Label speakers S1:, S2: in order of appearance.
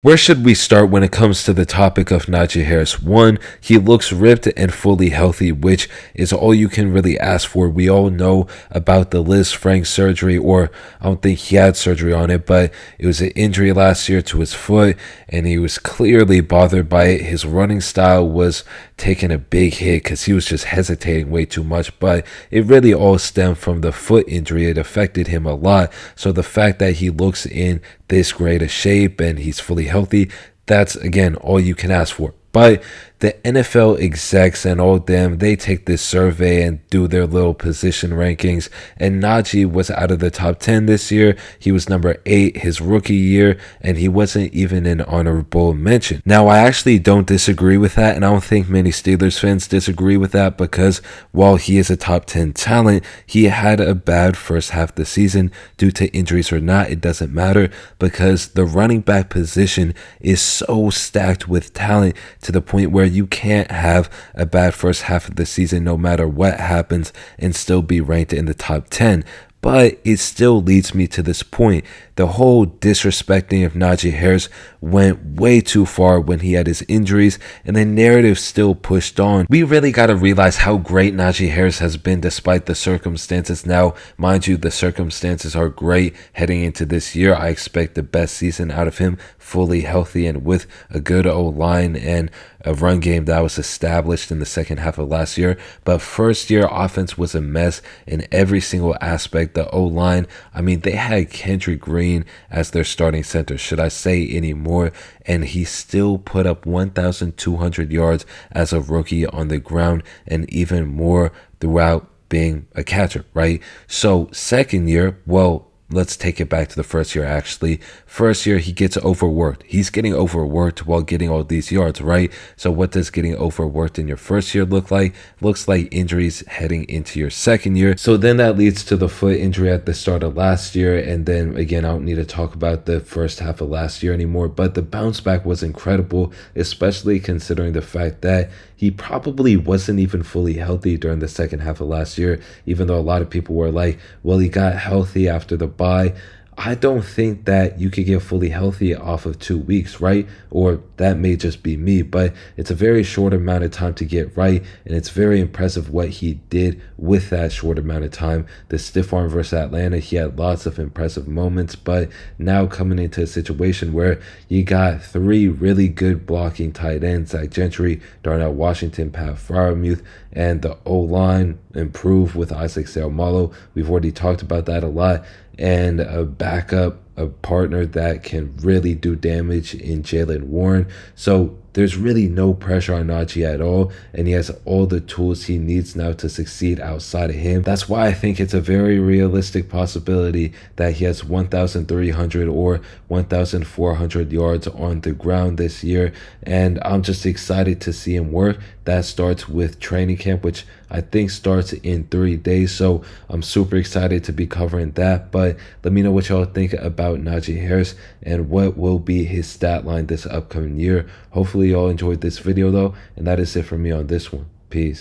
S1: Where should we start when it comes to the topic of Najee Harris? One, he looks ripped and fully healthy, which is all you can really ask for. We all know about the Liz Frank surgery, or I don't think he had surgery on it, but it was an injury last year to his foot, and he was clearly bothered by it. His running style was taking a big hit because he was just hesitating way too much, but it really all stemmed from the foot injury. It affected him a lot. So the fact that he looks in this great a shape and he's fully healthy, that's again all you can ask for. But the NFL execs and all them, they take this survey and do their little position rankings, and Najee was out of the top 10 this year. He was number 8 his rookie year, and he wasn't even an honorable mention. Now, I actually don't disagree with that, and I don't think many Steelers fans disagree with that, because while he is a top 10 talent, he had a bad first half of the season. Due to injuries or not, it doesn't matter, because the running back position is so stacked with talent to the point where you can't have a bad first half of the season no matter what happens and still be ranked in the top 10. But it still leads me to this point. The whole disrespecting of Najee Harris went way too far when he had his injuries, and the narrative still pushed on. We really got to realize how great Najee Harris has been despite the circumstances. Now, mind you, the circumstances are great heading into this year. I expect the best season out of him, fully healthy and with a good O-line and a run game that was established in the second half of last year. But first year offense was a mess in every single aspect. The O-line, I mean, they had Kendrick Green as their starting center. Should I say any more? And he still put up 1,200 yards as a rookie on the ground, and even more throughout being a catcher, right? So second year, well, let's take it back to the first year, actually. First year, he gets overworked. He's getting overworked while getting all these yards, right? So what does getting overworked in your first year look like? Looks like injuries heading into your second year. So then that leads to the foot injury at the start of last year. And then again, I don't need to talk about the first half of last year anymore, but the bounce back was incredible, especially considering the fact that he probably wasn't even fully healthy during the second half of last year, even though a lot of people were like, well, he got healthy after the bye. I don't think that you could get fully healthy off of 2 weeks, right? Or that may just be me, but it's a very short amount of time to get right, and it's very impressive what he did with that short amount of time. The stiff arm versus Atlanta, he had lots of impressive moments, but now coming into a situation where you got 3 really good blocking tight ends, like Gentry, Darnell Washington, Pat Freiermuth, and the O-line improved with Isaac Seumalo. We've already talked about that a lot. And a backup, a partner that can really do damage in Jaylen Warren. So there's really no pressure on Najee at all, and he has all the tools he needs now to succeed outside of him. That's why I think it's a very realistic possibility that he has 1,300 or 1,400 yards on the ground this year, and I'm just excited to see him work. That starts with training camp, which I think starts in 3 days, so I'm super excited to be covering that. But let me know what y'all think about Najee Harris and what will be his stat line this upcoming year. Hopefully y'all enjoyed this video though, and that is it for me on this one. Peace.